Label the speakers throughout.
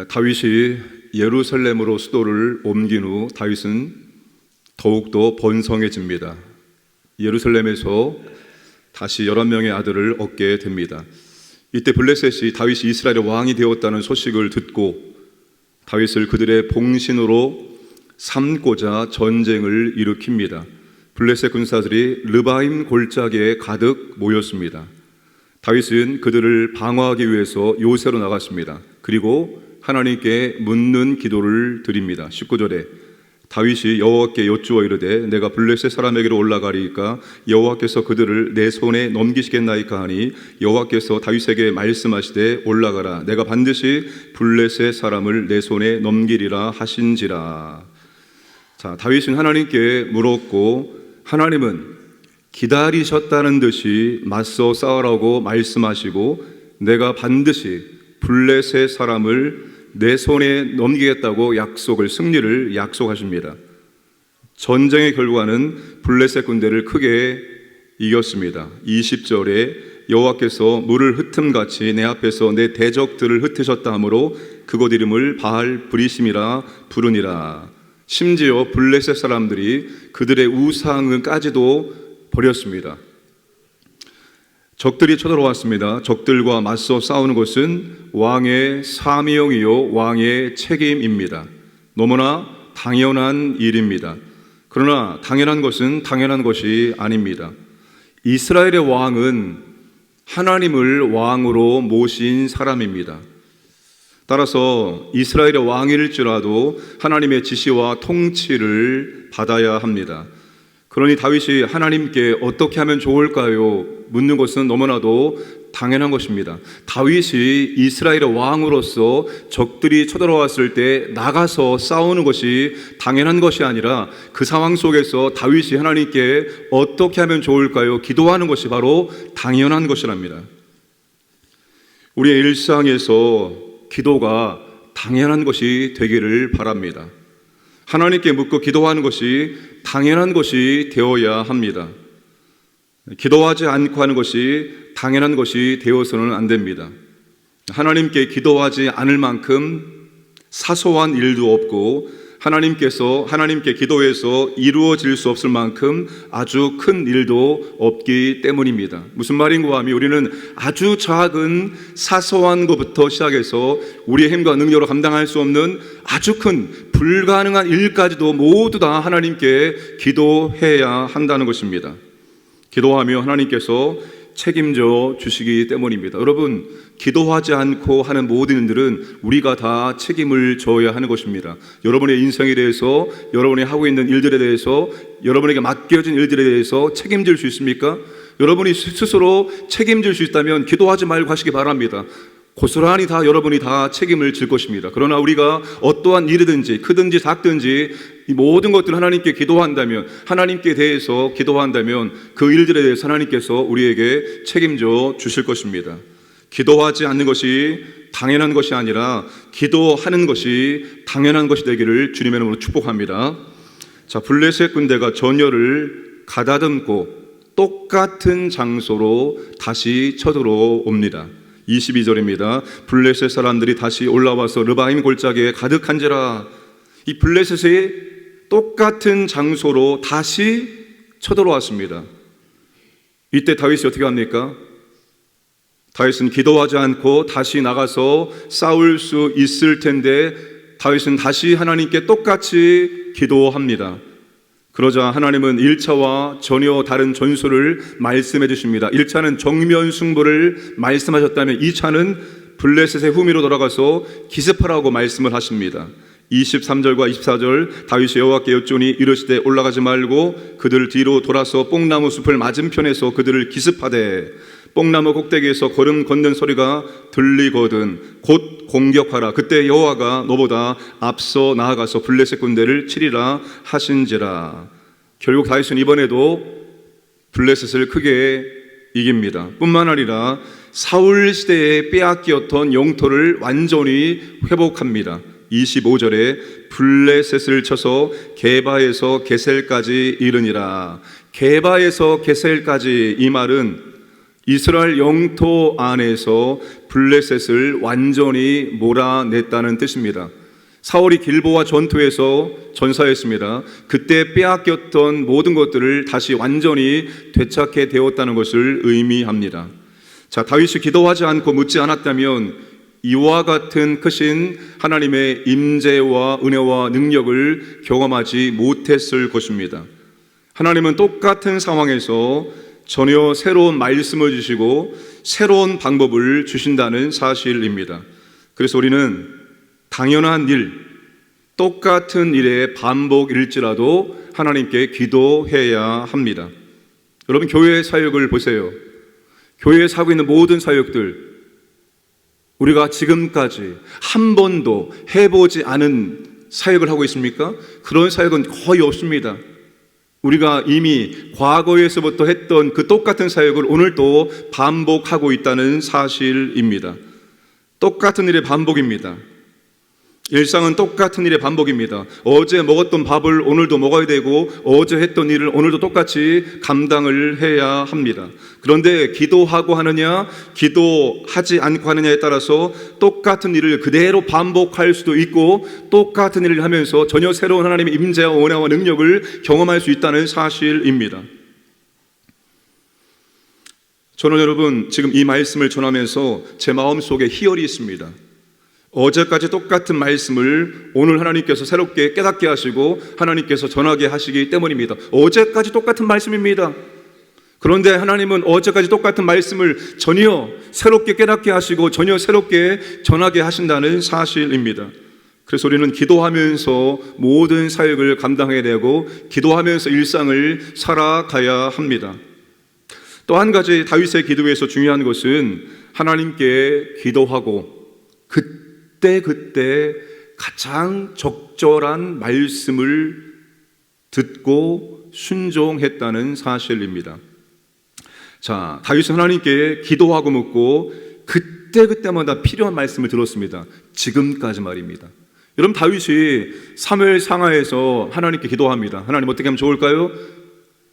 Speaker 1: 다윗이 예루살렘으로 수도를 옮긴 후 다윗은 더욱더 번성해집니다. 예루살렘에서 다시 11명의 아들을 얻게 됩니다. 이때 블레셋이 다윗이 이스라엘의 왕이 되었다는 소식을 듣고 다윗을 그들의 봉신으로 삼고자 전쟁을 일으킵니다. 블레셋 군사들이 르바임 골짜기에 가득 모였습니다. 다윗은 그들을 방어하기 위해서 요새로 나갔습니다. 그리고 하나님께 묻는 기도를 드립니다. 19절에 다윗이 여호와께 여쭈어 이르되 내가 블레셋 사람에게로 올라가리이까 여호와께서 그들을 내 손에 넘기시겠나이까 하니 여호와께서 다윗에게 말씀하시되 올라가라 내가 반드시 블레셋 사람을 내 손에 넘기리라 하신지라. 자, 다윗은 하나님께 물었고 하나님은 기다리셨다는 듯이 맞서 싸우라고 말씀하시고 내가 반드시 블레셋 사람을 내 손에 넘기겠다고 승리를 약속하십니다. 전쟁의 결과는 블레셋 군대를 크게 이겼습니다. 20절에 여호와께서 물을 흩음같이 내 앞에서 내 대적들을 흩으셨다 하므로 그곳 이름을 바알 브리심이라 부르니라. 심지어 블레셋 사람들이 그들의 우상까지도 버렸습니다. 적들이 쳐들어왔습니다. 적들과 맞서 싸우는 것은 왕의 사명이요 왕의 책임입니다. 너무나 당연한 일입니다. 그러나 당연한 것은 당연한 것이 아닙니다. 이스라엘의 왕은 하나님을 왕으로 모신 사람입니다. 따라서 이스라엘의 왕일지라도 하나님의 지시와 통치를 받아야 합니다. 그러니 다윗이 하나님께 어떻게 하면 좋을까요? 묻는 것은 너무나도 당연한 것입니다. 다윗이 이스라엘의 왕으로서 적들이 쳐들어왔을 때 나가서 싸우는 것이 당연한 것이 아니라 그 상황 속에서 다윗이 하나님께 어떻게 하면 좋을까요? 기도하는 것이 바로 당연한 것이랍니다. 우리의 일상에서 기도가 당연한 것이 되기를 바랍니다. 하나님께 묻고 기도하는 것이 당연한 것이 되어야 합니다. 기도하지 않고 하는 것이 당연한 것이 되어서는 안 됩니다. 하나님께 기도하지 않을 만큼 사소한 일도 없고 하나님께 기도해서 이루어질 수 없을 만큼 아주 큰 일도 없기 때문입니다. 무슨 말인가 하면 우리는 아주 작은 사소한 것부터 시작해서 우리의 힘과 능력으로 감당할 수 없는 아주 큰 불가능한 일까지도 모두 다 하나님께 기도해야 한다는 것입니다. 기도하며 하나님께서 책임져 주시기 때문입니다. 여러분, 기도하지 않고 하는 모든 일들은 우리가 다 책임을 져야 하는 것입니다. 여러분의 인생에 대해서, 여러분이 하고 있는 일들에 대해서, 여러분에게 맡겨진 일들에 대해서 책임질 수 있습니까? 여러분이 스스로 책임질 수 있다면 기도하지 말고 하시기 바랍니다. 고스란히 다 여러분이 다 책임을 질 것입니다. 그러나 우리가 어떠한 일이든지 크든지 작든지 이 모든 것들을 하나님께 기도한다면, 하나님께 대해서 기도한다면 그 일들에 대해서 하나님께서 우리에게 책임져 주실 것입니다. 기도하지 않는 것이 당연한 것이 아니라 기도하는 것이 당연한 것이 되기를 주님의 이름으로 축복합니다. 자, 블레셋 군대가 전열을 가다듬고 똑같은 장소로 다시 쳐들어옵니다. 22절입니다. 블레셋 사람들이 다시 올라와서 르바임 골짜기에 가득한지라. 이 블레셋이 똑같은 장소로 다시 쳐들어왔습니다. 이때 다윗이 어떻게 합니까? 다윗은 기도하지 않고 다시 나가서 싸울 수 있을 텐데 다윗은 다시 하나님께 똑같이 기도합니다. 그러자 하나님은 1차와 전혀 다른 전술을 말씀해 주십니다. 1차는 정면 승부를 말씀하셨다면 2차는 블레셋의 후미로 돌아가서 기습하라고 말씀을 하십니다. 23절과 24절 다윗이 여호와께 여쭈니 이르시되 올라가지 말고 그들 뒤로 돌아서 뽕나무 숲을 맞은편에서 그들을 기습하되 뽕나무 꼭대기에서 걸음 걷는 소리가 들리거든 곧 공격하라. 그때 여호와가 너보다 앞서 나아가서 블레셋 군대를 치리라 하신지라. 결국 다윗은 이번에도 블레셋을 크게 이깁니다. 뿐만 아니라 사울 시대에 빼앗겼던 영토를 완전히 회복합니다. 25절에 블레셋을 쳐서 게바에서 게셀까지 이르니라. 게바에서 게셀까지, 이 말은 이스라엘 영토 안에서 블레셋을 완전히 몰아냈다는 뜻입니다. 사울이 길보아 전투에서 전사했습니다. 그때 빼앗겼던 모든 것들을 다시 완전히 되찾게 되었다는 것을 의미합니다. 자, 다윗이 기도하지 않고 묻지 않았다면 이와 같은 크신 하나님의 임재와 은혜와 능력을 경험하지 못했을 것입니다. 하나님은 똑같은 상황에서 전혀 새로운 말씀을 주시고 새로운 방법을 주신다는 사실입니다. 그래서 우리는 당연한 일, 똑같은 일의 반복일지라도 하나님께 기도해야 합니다. 여러분, 교회 사역을 보세요. 교회에서 하고 있는 모든 사역들, 우리가 지금까지 한 번도 해보지 않은 사역을 하고 있습니까? 그런 사역은 거의 없습니다. 우리가 이미 과거에서부터 했던 그 똑같은 사역을 오늘도 반복하고 있다는 사실입니다. 똑같은 일의 반복입니다. 일상은 똑같은 일의 반복입니다. 어제 먹었던 밥을 오늘도 먹어야 되고 어제 했던 일을 오늘도 똑같이 감당을 해야 합니다. 그런데 기도하고 하느냐 기도하지 않고 하느냐에 따라서 똑같은 일을 그대로 반복할 수도 있고 똑같은 일을 하면서 전혀 새로운 하나님의 임재와 은혜와 능력을 경험할 수 있다는 사실입니다. 저는 여러분 지금 이 말씀을 전하면서 제 마음속에 희열이 있습니다. 어제까지 똑같은 말씀을 오늘 하나님께서 새롭게 깨닫게 하시고 하나님께서 전하게 하시기 때문입니다. 어제까지 똑같은 말씀입니다. 그런데 하나님은 어제까지 똑같은 말씀을 전혀 새롭게 깨닫게 하시고 전혀 새롭게 전하게 하신다는 사실입니다. 그래서 우리는 기도하면서 모든 사역을 감당해야 되고 기도하면서 일상을 살아가야 합니다. 또 한 가지 다윗의 기도에서 중요한 것은 하나님께 기도하고 그때 가장 적절한 말씀을 듣고 순종했다는 사실입니다. 자, 다윗은 하나님께 기도하고 묻고 그때마다 필요한 말씀을 들었습니다. 지금까지 말입니다. 여러분, 다윗이 사무엘 상하에서 하나님께 기도합니다. 하나님 어떻게 하면 좋을까요?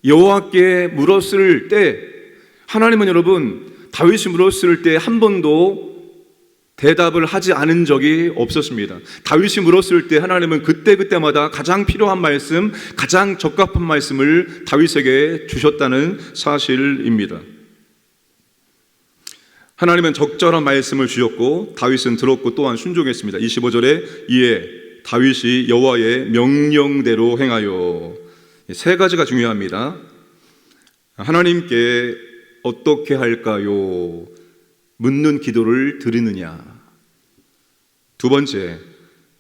Speaker 1: 여호와께 물었을 때 하나님은 여러분 다윗이 물었을 때 한 번도 대답을 하지 않은 적이 없었습니다. 다윗이 물었을 때 하나님은 그때마다 가장 필요한 말씀, 가장 적합한 말씀을 다윗에게 주셨다는 사실입니다. 하나님은 적절한 말씀을 주셨고 다윗은 들었고 또한 순종했습니다. 25절에 이에 다윗이 여호와의 명령대로 행하여, 세 가지가 중요합니다. 하나님께 어떻게 할까요? 묻는 기도를 드리느냐. 두 번째,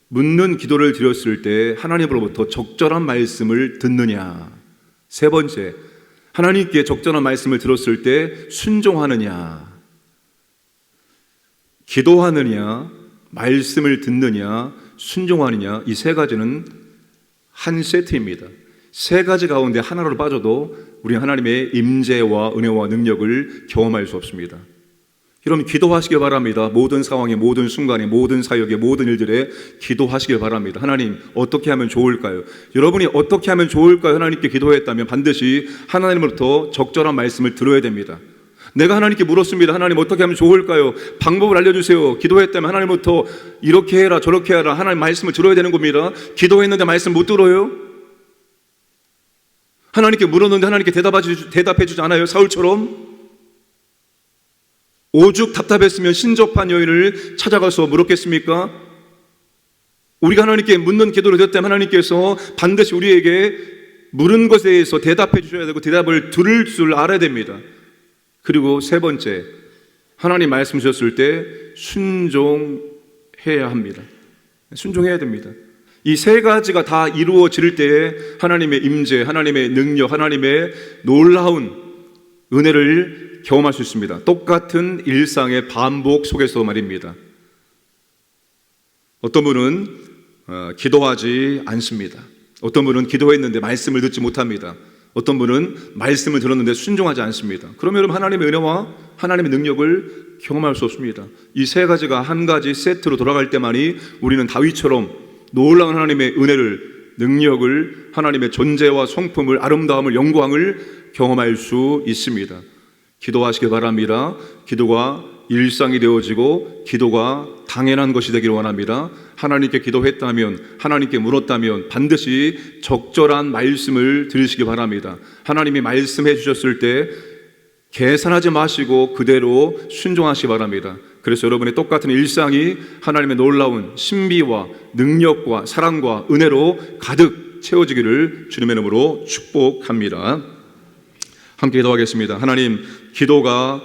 Speaker 1: 묻는 기도를 드렸을 때 하나님으로부터 적절한 말씀을 듣느냐. 세 번째, 하나님께 적절한 말씀을 들었을 때 순종하느냐. 기도하느냐, 말씀을 듣느냐, 순종하느냐, 이 세 가지는 한 세트입니다. 세 가지 가운데 하나로 빠져도 우리는 하나님의 임재와 은혜와 능력을 경험할 수 없습니다. 여러분, 기도하시길 바랍니다. 모든 상황에, 모든 순간에, 모든 사역에, 모든 일들에 기도하시길 바랍니다. 하나님 어떻게 하면 좋을까요? 여러분이 어떻게 하면 좋을까요? 하나님께 기도했다면 반드시 하나님으로부터 적절한 말씀을 들어야 됩니다. 내가 하나님께 물었습니다. 하나님 어떻게 하면 좋을까요? 방법을 알려주세요. 기도했다면 하나님부터 이렇게 해라 저렇게 해라 하나님 말씀을 들어야 되는 겁니다. 기도했는데 말씀 못 들어요? 하나님께 물었는데 하나님께 대답해 주지 않아요? 사울처럼 오죽 답답했으면 신접한 여인을 찾아가서 물었겠습니까? 우리가 하나님께 묻는 기도를 드렸다면 하나님께서 반드시 우리에게 물은 것에 대해서 대답해 주셔야 되고 대답을 들을 줄 알아야 됩니다. 그리고 세 번째, 하나님 말씀 주셨을 때 순종해야 합니다. 순종해야 됩니다. 이 세 가지가 다 이루어질 때에 하나님의 임재, 하나님의 능력, 하나님의 놀라운 은혜를 경험할 수 있습니다. 똑같은 일상의 반복 속에서 말입니다. 어떤 분은 기도하지 않습니다. 어떤 분은 기도했는데 말씀을 듣지 못합니다. 어떤 분은 말씀을 들었는데 순종하지 않습니다. 그러면 여러분 하나님의 은혜와 하나님의 능력을 경험할 수 없습니다. 이 세 가지가 한 가지 세트로 돌아갈 때만이 우리는 다윗처럼 놀라운 하나님의 은혜를, 능력을, 하나님의 존재와 성품을, 아름다움을, 영광을 경험할 수 있습니다. 기도하시기 바랍니다. 기도가 일상이 되어지고 기도가 당연한 것이 되기를 원합니다. 하나님께 기도했다면, 하나님께 물었다면 반드시 적절한 말씀을 들으시기 바랍니다. 하나님이 말씀해 주셨을 때 계산하지 마시고 그대로 순종하시기 바랍니다. 그래서 여러분의 똑같은 일상이 하나님의 놀라운 신비와 능력과 사랑과 은혜로 가득 채워지기를 주님의 이름으로 축복합니다. 함께 기도하겠습니다. 하나님, 기도가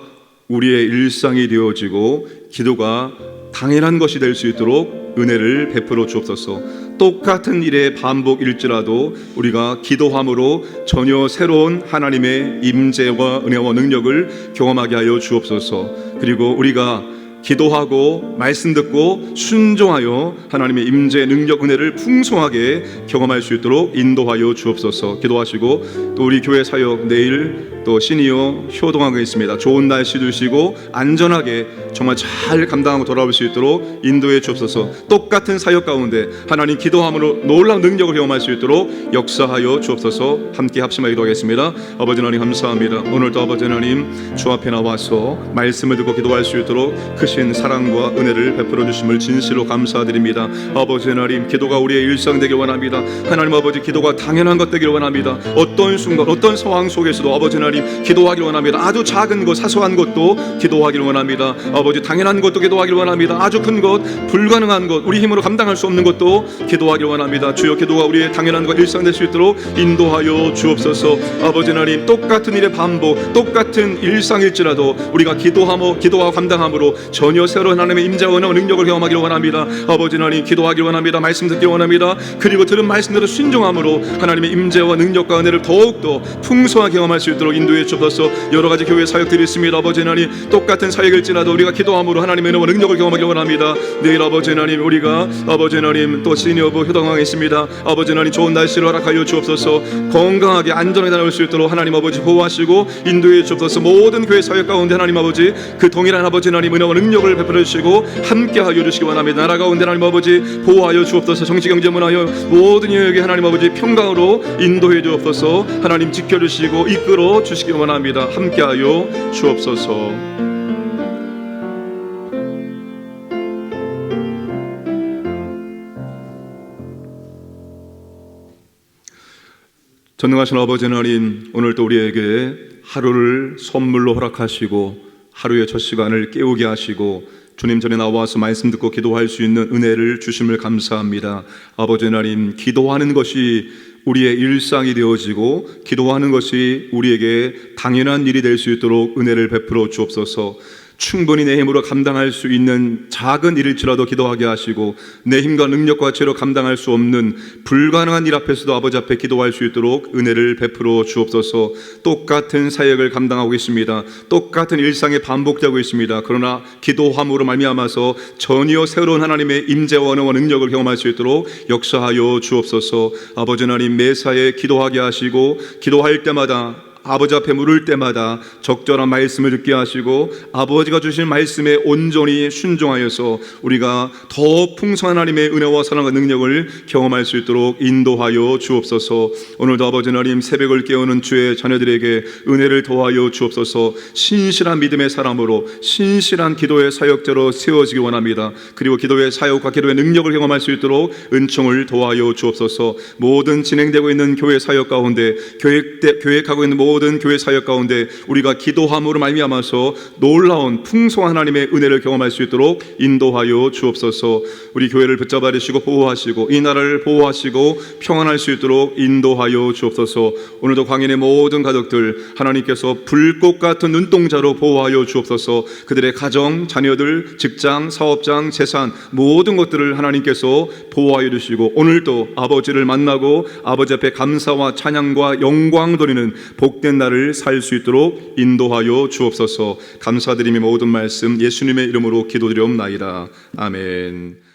Speaker 1: 우리의 일상이 되어지고 기도가 당연한 것이 될 수 있도록 은혜를 베풀어 주옵소서. 똑같은 일의 반복일지라도 우리가 기도함으로 전혀 새로운 하나님의 임재와 은혜와 능력을 경험하게 하여 주옵소서. 그리고 우리가 기도하고 말씀 듣고 순종하여 하나님의 임재 능력 은혜를 풍성하게 경험할 수 있도록 인도하여 주옵소서. 기도하시고 또 우리 교회 사역 내일 또 시니어 효동하고 있습니다. 좋은 날씨 주시고 안전하게 정말 잘 감당하고 돌아올 수 있도록 인도해 주옵소서. 똑같은 사역 가운데 하나님 기도함으로 놀라운 능력을 경험할 수 있도록 역사하여 주옵소서. 함께 합심하여 기도하겠습니다. 아버지 하나님 감사합니다. 오늘도 아버지 하나님 주 앞에 나와서 말씀을 듣고 기도할 수 있도록 크신 사랑과 은혜를 베풀어 주심을 진실로 감사드립니다. 아버지 하나님, 기도가 우리의 일상 되길 원합니다. 하나님 아버지, 기도가 당연한 것 되길 원합니다. 어떤 순간 어떤 상황 속에서도 아버지 하나님 기도하길 원합니다. 아주 작은 것 사소한 것도 기도하길 원합니다. 아버지, 당연한 것도 기도하길 원합니다. 아주 큰 것 불가능한 것 우리 힘으로 감당할 수 없는 것도 기도하길 원합니다. 주여, 기도가 우리의 당연한 것 일상 될 수 있도록 인도하여 주옵소서. 아버지 하나님, 똑같은 일의 반복 똑같은 일상일지라도 우리가 기도와 감당함으로 전혀 새로운 하나님의 임재와 은혜와 능력을 경험하기를 원합니다. 아버지 하나님, 기도하기를 원합니다. 말씀 듣기를 원합니다. 그리고 들은 말씀대로 순종함으로 하나님의 임재와 능력과 은혜를 더욱더 풍성하게 경험할 수 있도록 인도해 주옵소서. 여러 가지 교회 사역들이 있습니다. 아버지 하나님, 똑같은 사역일지라도 우리가 기도함으로 하나님의 은혜와 능력을 경험하기를 원합니다. 내일 아버지 하나님, 우리가 아버지 하나님 또 시니어부 효동항에 있습니다. 아버지 하나님, 좋은 날씨를 허락하여 주옵소서. 건강하게 안전하게 다녀올 수 있도록 하나님 아버지 보호하시고 인도해 주옵소서. 모든 교회 사역 가운데 하나님 아버지 그 동일한 아버지 하나님 은혜와 능력을 베풀어 주시고 함께하여 주시기 원합니다. 나라 가운데 하나님 아버지 보호하여 주옵소서. 정치 경제 문화여 모든 영역에 하나님 아버지 평강으로 인도해 주옵소서. 하나님 지켜주시고 이끌어 주시기 원합니다. 함께하여 주옵소서. 전능하신 아버지 하나님, 오늘도 우리에게 하루를 선물로 허락하시고 하루의 첫 시간을 깨우게 하시고 주님 전에 나와서 말씀 듣고 기도할 수 있는 은혜를 주심을 감사합니다. 아버지 하나님, 기도하는 것이 우리의 일상이 되어지고 기도하는 것이 우리에게 당연한 일이 될 수 있도록 은혜를 베풀어 주옵소서. 충분히 내 힘으로 감당할 수 있는 작은 일일지라도 기도하게 하시고 내 힘과 능력과 죄로 감당할 수 없는 불가능한 일 앞에서도 아버지 앞에 기도할 수 있도록 은혜를 베풀어 주옵소서. 똑같은 사역을 감당하고 있습니다. 똑같은 일상에 반복되고 있습니다. 그러나 기도함으로 말미암아서 전혀 새로운 하나님의 임재와 은혜와 능력을 경험할 수 있도록 역사하여 주옵소서. 아버지 하나님, 매사에 기도하게 하시고 기도할 때마다 아버지 앞에 물을 때마다 적절한 말씀을 듣게 하시고 아버지가 주신 말씀에 온전히 순종하여서 우리가 더 풍성한 하나님의 은혜와 사랑과 능력을 경험할 수 있도록 인도하여 주옵소서. 오늘도 아버지 하나님, 새벽을 깨우는 주의 자녀들에게 은혜를 더하여 주옵소서. 신실한 믿음의 사람으로 신실한 기도의 사역자로 세워지기 원합니다. 그리고 기도의 사역과 기도의 능력을 경험할 수 있도록 은총을 더하여 주옵소서. 모든 진행되고 있는 교회 사역 가운데 계획하고 있는 모든 교회 사역 가운데 우리가 기도함으로 말미암아서 놀라운 풍성한 하나님의 은혜를 경험할 수 있도록 인도하여 주옵소서. 우리 교회를 붙잡아 주시고 보호하시고 이 나라를 보호하시고 평안할 수 있도록 인도하여 주옵소서. 오늘도 광인의 모든 가족들 하나님께서 불꽃 같은 눈동자로 보호하여 주옵소서. 그들의 가정, 자녀들, 직장, 사업장, 재산 모든 것들을 하나님께서 보호하여 주시고 오늘도 아버지를 만나고 아버지 앞에 감사와 찬양과 영광 돌리는 복된 날을 살 수 있도록 인도하여 주옵소서. 감사드리며 모든 말씀 예수님의 이름으로 기도드리옵나이다. 아멘.